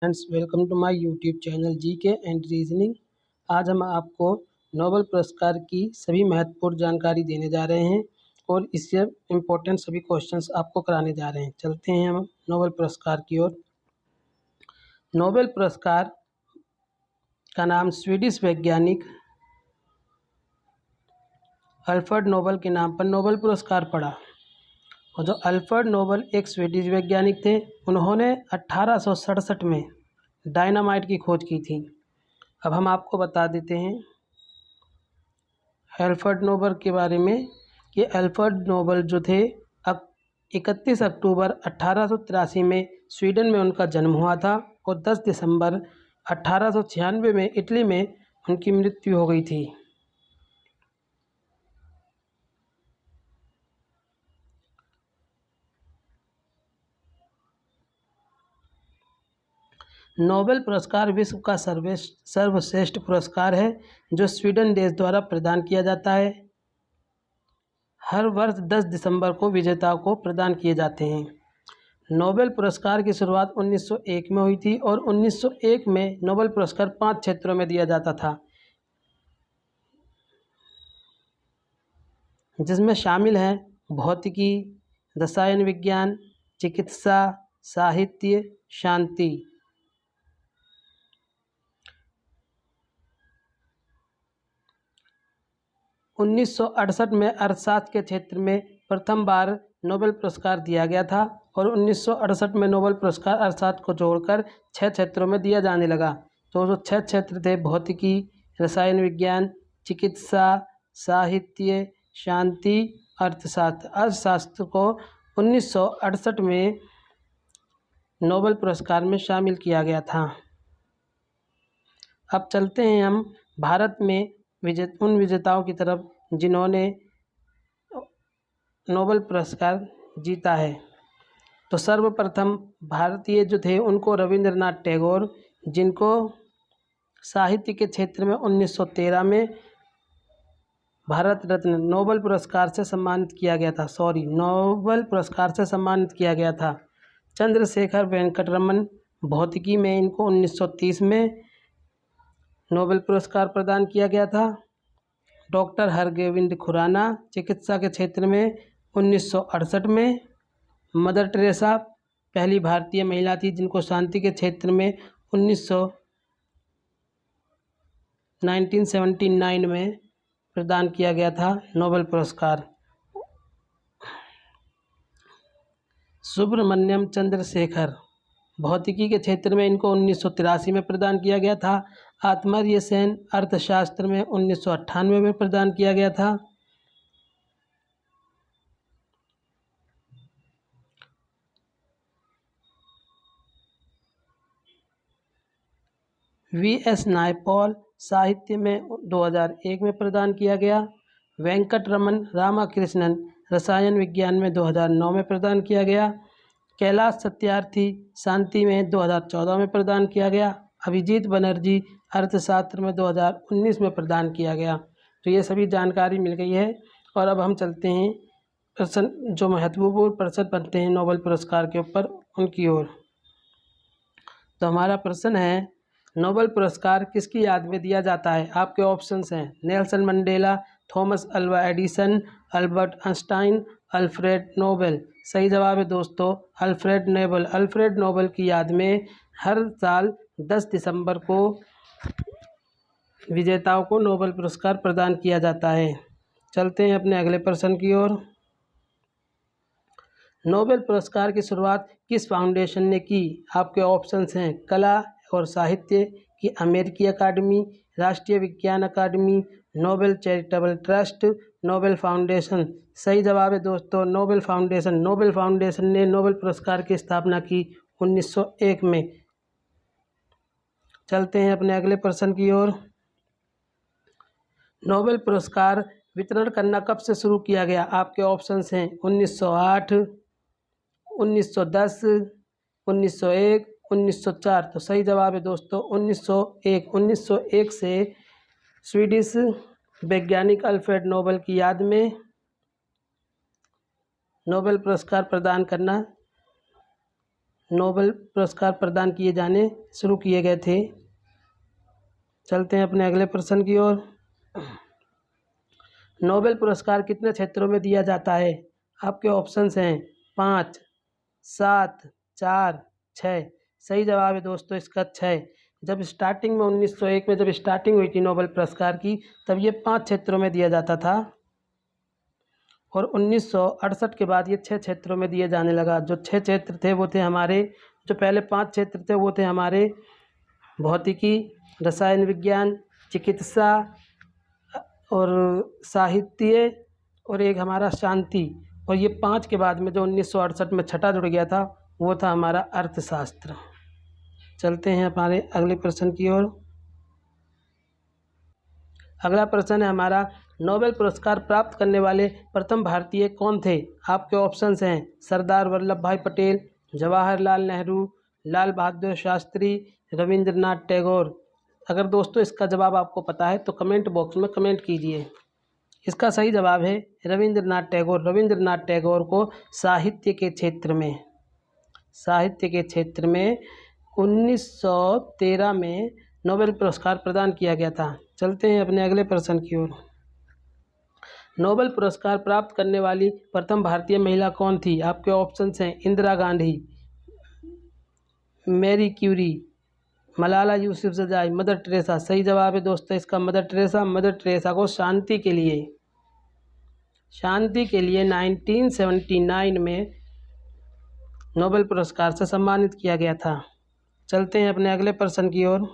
Friends, welcome to my YouTube channel GK and reasoning. आज हम आपको नोबेल पुरस्कार की सभी महत्वपूर्ण जानकारी देने जा रहे हैं और इससे इम्पोर्टेंट सभी क्वेश्चंस आपको कराने जा रहे हैं। चलते हैं हम नोबेल पुरस्कार की ओर। नोबेल पुरस्कार का नाम स्वीडिश वैज्ञानिक अल्फ्रेड नोबेल के नाम पर नोबेल पुरस्कार पड़ा। और जो अल्फ्रेड नोबेल एक स्वीडिश वैज्ञानिक थे, उन्होंने 1867 में डायनामाइट की खोज की थी। अब हम आपको बता देते हैं अल्फ्रेड नोबेल के बारे में कि अल्फ्रेड नोबेल जो थे, अब 31 अक्टूबर 1883 में स्वीडन में उनका जन्म हुआ था और 10 दिसंबर 1896 में इटली में उनकी मृत्यु हो गई थी। नोबेल पुरस्कार विश्व का सर्वश्रेष्ठ पुरस्कार है जो स्वीडन देश द्वारा प्रदान किया जाता है। हर वर्ष 10 दिसंबर को विजेताओं को प्रदान किए जाते हैं। नोबेल पुरस्कार की शुरुआत 1901 में हुई थी और 1901 में नोबेल पुरस्कार 5 क्षेत्रों में दिया जाता था, जिसमें शामिल हैं भौतिकी, रसायन विज्ञान, चिकित्सा, साहित्य, शांति। 1968 में अर्थशास्त्र के क्षेत्र में प्रथम बार नोबेल पुरस्कार दिया गया था और 1968 में नोबेल पुरस्कार अर्थशास्त्र को जोड़कर 6 क्षेत्रों में दिया जाने लगा। तो जो 6 क्षेत्र थे, भौतिकी, रसायन विज्ञान, चिकित्सा, साहित्य, शांति, अर्थशास्त्र। अर्थशास्त्र को 1968 में नोबेल पुरस्कार में शामिल किया गया था। अब चलते हैं हम भारत में उन विजेताओं की तरफ जिन्होंने नोबेल पुरस्कार जीता है। तो सर्वप्रथम भारतीय जो थे उनको रविंद्रनाथ टैगोर, जिनको साहित्य के क्षेत्र में 1913 में भारत रत्न नोबेल पुरस्कार से सम्मानित किया गया था। नोबेल पुरस्कार से सम्मानित किया गया था। चंद्रशेखर वेंकट रमन, भौतिकी में इनको 1930 में नोबेल पुरस्कार प्रदान किया गया था। डॉक्टर हरगोविंद खुराना, चिकित्सा के क्षेत्र में 1968 में। मदर टेरेसा पहली भारतीय महिला थी जिनको शांति के क्षेत्र में 1979 में प्रदान किया गया था नोबेल पुरस्कार। सुब्रमण्यम चंद्रशेखर, भौतिकी के क्षेत्र में इनको 1983 में प्रदान किया गया था। आत्मर्य सेन, अर्थशास्त्र में 1998 में प्रदान किया गया था। वी.एस. नायपॉल, साहित्य में 2001 में प्रदान किया गया। वेंकट रमन रामाकृष्णन, रसायन विज्ञान में 2009 में प्रदान किया गया। कैलाश सत्यार्थी, शांति में 2014 में प्रदान किया गया। अभिजीत बनर्जी, अर्थशास्त्र में 2019 में प्रदान किया गया। तो ये सभी जानकारी मिल गई है। और अब हम चलते हैं प्रश्न, जो महत्वपूर्ण प्रश्न बनते हैं नोबेल पुरस्कार के ऊपर, उनकी ओर। तो हमारा प्रश्न है, नोबेल पुरस्कार किसकी याद में दिया जाता है? आपके ऑप्शंस हैं Nelson Mandela, Thomas Alva Edison, Albert Einstein, Alfred Nobel. सही जवाब है दोस्तों अल्फ्रेड नोबेल। अल्फ्रेड नोबेल की याद में हर साल 10 दिसंबर को विजेताओं को नोबेल पुरस्कार प्रदान किया जाता है। चलते हैं अपने अगले प्रश्न की ओर। नोबेल पुरस्कार की शुरुआत किस फाउंडेशन ने की? आपके ऑप्शंस हैं कला और साहित्य की अमेरिकी अकादमी, राष्ट्रीय विज्ञान अकादमी, Nobel Charitable Trust, Nobel Foundation. सही जवाब है दोस्तों नोबेल फाउंडेशन। नोबेल फाउंडेशन ने नोबेल पुरस्कार की स्थापना की 1901 में। चलते हैं अपने अगले प्रश्न की ओर। नोबेल पुरस्कार वितरण करना कब से शुरू किया गया? आपके ऑप्शंस हैं 1908, 1910, 1901, 1904। तो सही जवाब है दोस्तों 1901। 1901 से स्वीडिश वैज्ञानिक अल्फ्रेड नोबेल की याद में नोबेल पुरस्कार प्रदान करना नोबेल पुरस्कार प्रदान किए जाने शुरू किए गए थे। चलते हैं अपने अगले प्रश्न की ओर। नोबेल पुरस्कार कितने क्षेत्रों में दिया जाता है? आपके ऑप्शंस हैं 5, 7, 4, 6। सही जवाब है दोस्तों इसका 6। जब स्टार्टिंग में 1901 में जब स्टार्टिंग हुई थी नोबेल पुरस्कार की, तब ये 5 क्षेत्रों में दिया जाता था और 1968 के बाद ये 6 क्षेत्रों में दिए जाने लगा। जो 6 क्षेत्र थे वो थे हमारे, जो पहले 5 क्षेत्र थे वो थे हमारे भौतिकी, रसायन विज्ञान, चिकित्सा और साहित्य और एक हमारा शांति। और ये 5 के बाद में जो 1968 में छठा जुड़ गया था वो था हमारा अर्थशास्त्र। चलते हैं हमारे अगले प्रश्न की ओर। अगला प्रश्न है हमारा, नोबेल पुरस्कार प्राप्त करने वाले प्रथम भारतीय कौन थे? आपके ऑप्शंस हैं सरदार वल्लभ भाई पटेल, जवाहरलाल नेहरू, लाल बहादुर शास्त्री, रविंद्रनाथ टैगोर। अगर दोस्तों इसका जवाब आपको पता है तो कमेंट बॉक्स में कमेंट कीजिए। इसका सही जवाब है रविंद्रनाथ टैगोर। रविंद्रनाथ टैगोर को साहित्य के क्षेत्र में 1913 में नोबेल पुरस्कार प्रदान किया गया था। चलते हैं अपने अगले प्रश्न की ओर। नोबेल पुरस्कार प्राप्त करने वाली प्रथम भारतीय महिला कौन थी? आपके ऑप्शंस हैं Indira Gandhi, Marie Curie, Malala Yousafzai, Mother Teresa. सही जवाब है दोस्तों इसका मदर टेरेसा। मदर टेरेसा को शांति के लिए 1979 में नोबेल पुरस्कार से सम्मानित किया गया था। चलते हैं अपने अगले प्रश्न की ओर।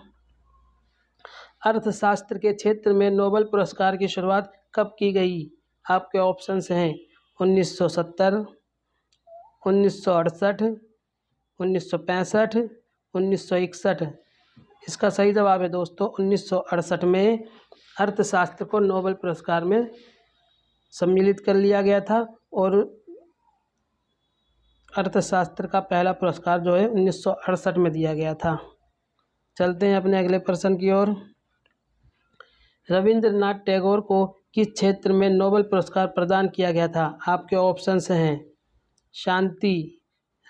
अर्थशास्त्र के क्षेत्र में नोबेल पुरस्कार की शुरुआत कब की गई? आपके ऑप्शंस हैं 1970, 1968, 1965, 1961। इसका सही जवाब है दोस्तों 1968 में अर्थशास्त्र को नोबेल पुरस्कार में सम्मिलित कर लिया गया था और अर्थशास्त्र का पहला पुरस्कार जो है 1968 में दिया गया था। चलते हैं अपने अगले प्रश्न की ओर। रविंद्रनाथ टैगोर को किस क्षेत्र में नोबेल पुरस्कार प्रदान किया गया था? आपके ऑप्शंस हैं शांति,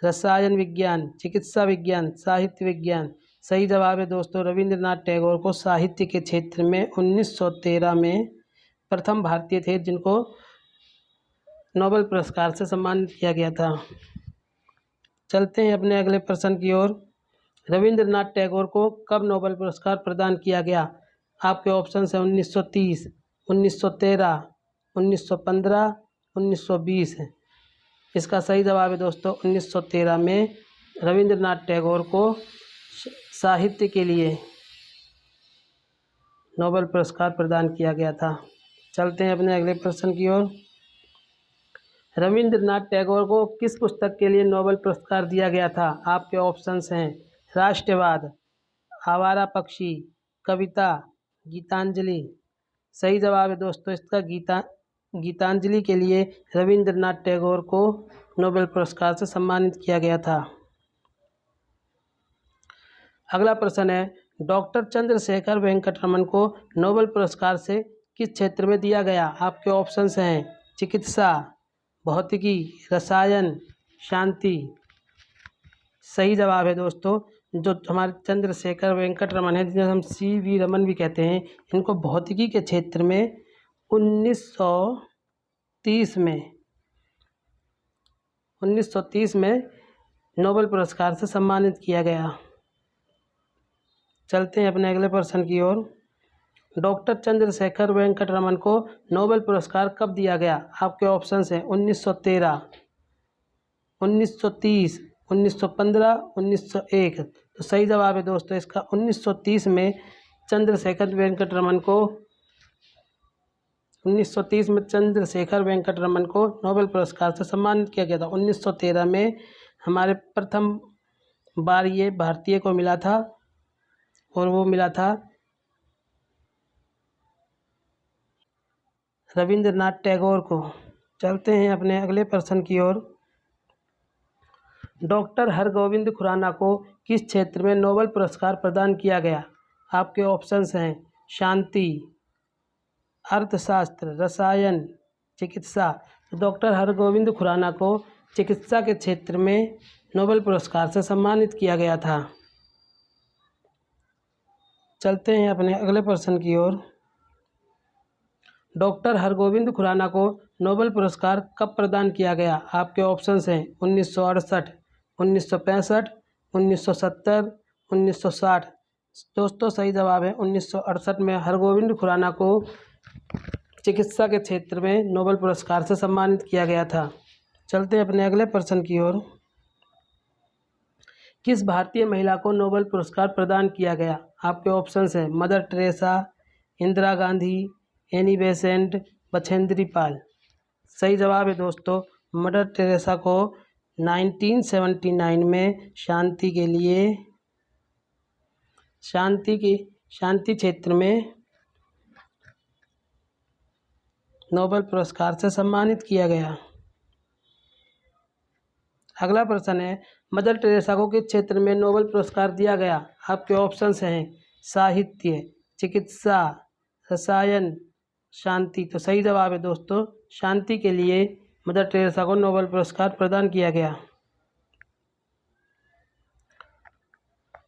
रसायन विज्ञान, चिकित्सा विज्ञान, साहित्य विज्ञान। सही जवाब है दोस्तों रविंद्रनाथ टैगोर को साहित्य के क्षेत्र में 1913 में प्रथम भारतीय थे जिनको नोबेल पुरस्कार से सम्मानित किया गया था। चलते हैं अपने अगले प्रश्न की ओर। रविंद्रनाथ टैगोर को कब नोबेल पुरस्कार प्रदान किया गया? आपके ऑप्शन हैं 1930, 1913, 1915, 1920। इसका सही जवाब है दोस्तों 1913 में रविंद्रनाथ टैगोर को साहित्य के लिए नोबेल पुरस्कार प्रदान किया गया था। चलते हैं अपने अगले प्रश्न की ओर। रविंद्रनाथ टैगोर को किस पुस्तक के लिए नोबेल पुरस्कार दिया गया था? आपके ऑप्शंस हैं राष्ट्रवाद, आवारा पक्षी, कविता, गीतांजलि। सही जवाब है दोस्तों इसका गीतांजलि के लिए रविंद्रनाथ टैगोर को नोबेल पुरस्कार से सम्मानित किया गया था। अगला प्रश्न है, डॉक्टर चंद्रशेखर वेंकट रमन को नोबेल पुरस्कार से किस क्षेत्र में दिया गया? आपके ऑप्शंस हैं चिकित्सा, भौतिकी, रसायन, शांति। सही जवाब है दोस्तों जो हमारे चंद्रशेखर वेंकट रमन है, जिन्हें हम CV रमन भी कहते हैं, इनको भौतिकी के क्षेत्र में 1930 में नोबेल पुरस्कार से सम्मानित किया गया। चलते हैं अपने अगले प्रश्न की ओर। डॉक्टर चंद्रशेखर वेंकट रमन को नोबेल पुरस्कार कब दिया गया? आपके ऑप्शंस हैं 1913, 1930, 1915, 1901। तो सही जवाब है दोस्तों इसका 1930 में चंद्रशेखर वेंकट रमन को नोबेल पुरस्कार से सम्मानित किया गया था। 1913 में हमारे प्रथम बार ये भारतीय को मिला था और वो मिला था रविंद्रनाथ टैगोर को। चलते हैं अपने अगले प्रश्न की ओर। डॉक्टर हरगोविंद खुराना को किस क्षेत्र में नोबेल पुरस्कार प्रदान किया गया? आपके ऑप्शंस हैं शांति, अर्थशास्त्र, रसायन, चिकित्सा। डॉक्टर हरगोविंद खुराना को चिकित्सा के क्षेत्र में नोबेल पुरस्कार से सम्मानित किया गया था। चलते हैं अपने अगले प्रश्न की ओर। डॉक्टर हरगोविंद खुराना को नोबेल पुरस्कार कब प्रदान किया गया? आपके ऑप्शंस हैं 1968, 1965, 1970, 1960। दोस्तों सही जवाब है 1968 में हरगोविंद खुराना को चिकित्सा के क्षेत्र में नोबेल पुरस्कार से सम्मानित किया गया था। चलते हैं अपने अगले प्रश्न की ओर। किस भारतीय महिला को नोबेल पुरस्कार प्रदान किया गया? आपके ऑप्शंस हैं Mother Teresa, Indira Gandhi, Annie Besant, Bachendri Pal. सही जवाब है दोस्तों मदर टेरेसा को 1979 में शांति क्षेत्र में नोबेल पुरस्कार से सम्मानित किया गया। अगला प्रश्न है मदर टेरेसा को किस क्षेत्र में नोबेल पुरस्कार दिया गया? आपके ऑप्शंस हैं साहित्य, चिकित्सा, रसायन, शांति। तो सही जवाब है दोस्तों शांति के लिए मदर टेरेसा को नोबेल पुरस्कार प्रदान किया गया।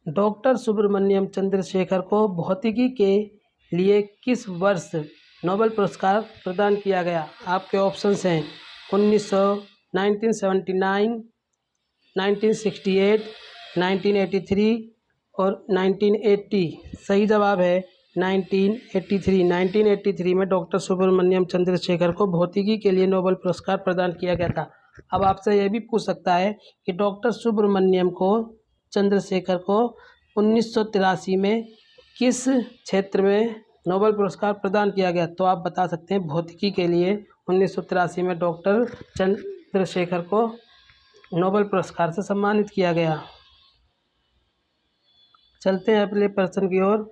डॉक्टर सुब्रमण्यम चंद्रशेखर को भौतिकी के लिए किस वर्ष नोबेल पुरस्कार प्रदान किया गया? आपके ऑप्शंस हैं 1979, 1968, 1983 और 1980। सही जवाब है 1983। 1983 में डॉक्टर सुब्रमण्यम चंद्रशेखर को भौतिकी के लिए नोबेल पुरस्कार प्रदान किया गया था। अब आपसे यह भी पूछ सकता है कि डॉक्टर सुब्रमण्यम चंद्रशेखर को 1983 में किस क्षेत्र में नोबेल पुरस्कार प्रदान किया गया? तो आप बता सकते हैं भौतिकी के लिए 1983 में डॉक्टर चंद्रशेखर को नोबेल पुरस्कार से सम्मानित किया गया। चलते हैं अगले प्रश्न की ओर।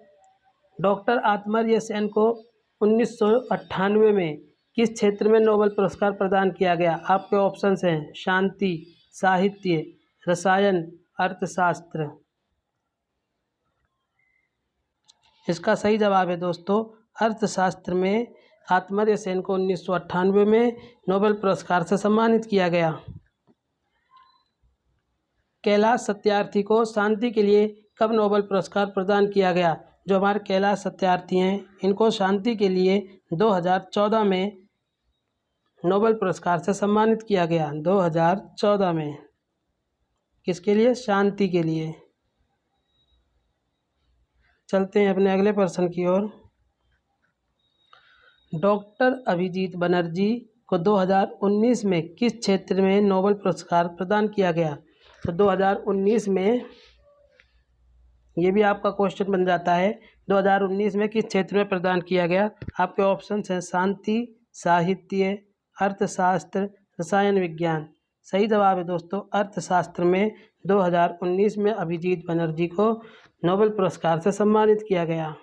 डॉक्टर आत्मर्य सेन को 1998 में किस क्षेत्र में नोबेल पुरस्कार प्रदान किया गया? आपके ऑप्शंस हैं शांति, साहित्य, रसायन, अर्थशास्त्र। इसका सही जवाब है दोस्तों अर्थशास्त्र में आत्मर्य सेन को 1998 में नोबेल पुरस्कार से सम्मानित किया गया। कैलाश सत्यार्थी को शांति के लिए कब नोबेल पुरस्कार प्रदान किया गया? जो हमारे कैलाश सत्यार्थी हैं इनको शांति के लिए 2014 में नोबेल पुरस्कार से सम्मानित किया गया। 2014 में किसके लिए? शांति के लिए। चलते हैं अपने अगले प्रश्न की ओर। डॉक्टर अभिजीत बनर्जी को 2019 में किस क्षेत्र में नोबेल पुरस्कार प्रदान किया गया? तो 2019 में ये भी आपका क्वेश्चन बन जाता है 2019 में किस क्षेत्र में प्रदान किया गया? आपके ऑप्शंस हैं शांति, साहित्य, अर्थशास्त्र, रसायन विज्ञान। सही जवाब है दोस्तों अर्थशास्त्र में 2019 में अभिजीत बनर्जी को नोबेल पुरस्कार से सम्मानित किया गया।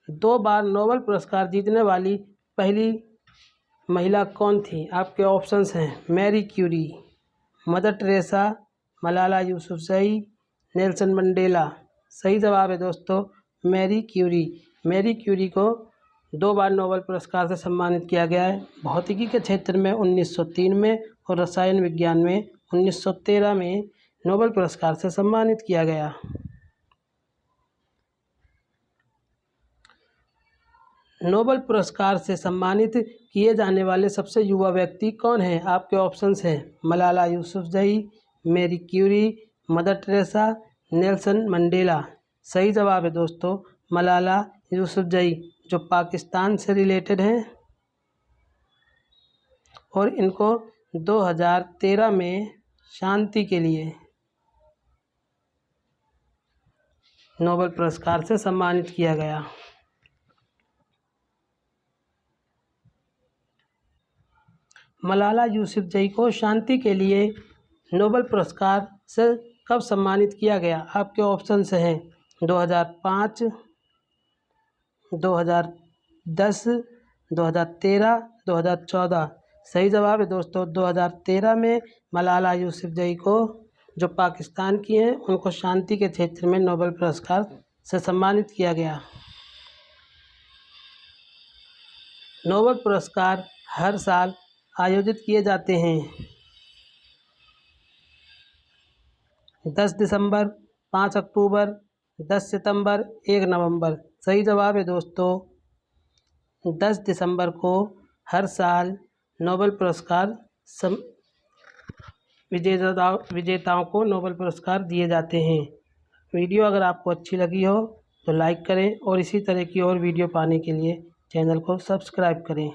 2 बार नोबेल पुरस्कार जीतने वाली पहली महिला कौन थी? आपके ऑप्शंस हैं Marie Curie, Mother Teresa, Malala Yousafzai, Nelson Mandela. सही जवाब है दोस्तों मैरी क्यूरी। मैरी क्यूरी को 2 बार नोबेल पुरस्कार से सम्मानित किया गया है। भौतिकी के क्षेत्र में 1903 में और रसायन विज्ञान में 1913 में नोबेल पुरस्कार से सम्मानित किया गया। नोबेल पुरस्कार से सम्मानित किए जाने वाले सबसे युवा व्यक्ति कौन हैं? आपके ऑप्शंस हैं Malala Yousafzai, Marie Curie, Mother Teresa, Nelson Mandela. सही जवाब है दोस्तों मलाला यूसुफजई जो पाकिस्तान से रिलेटेड हैं और इनको 2013 में शांति के लिए नोबेल पुरस्कार से सम्मानित किया गया। मलाला यूसुफजई को शांति के लिए नोबेल पुरस्कार से कब सम्मानित किया गया? आपके ऑप्शंस हैं 2005, 2010, 2013, 2014। सही जवाब है दोस्तों 2013 में मलाला यूसुफजई को जो पाकिस्तान की हैं उनको शांति के क्षेत्र में नोबेल पुरस्कार से सम्मानित किया गया। नोबेल पुरस्कार हर साल आयोजित किए जाते हैं 10 दिसंबर, 5 अक्टूबर, 10 सितंबर, 1 नवंबर। सही जवाब है दोस्तों 10 दिसंबर को हर साल नोबेल पुरस्कार विजेताओं को नोबेल पुरस्कार दिए जाते हैं। वीडियो अगर आपको अच्छी लगी हो तो लाइक करें और इसी तरह की और वीडियो पाने के लिए चैनल को सब्सक्राइब करें।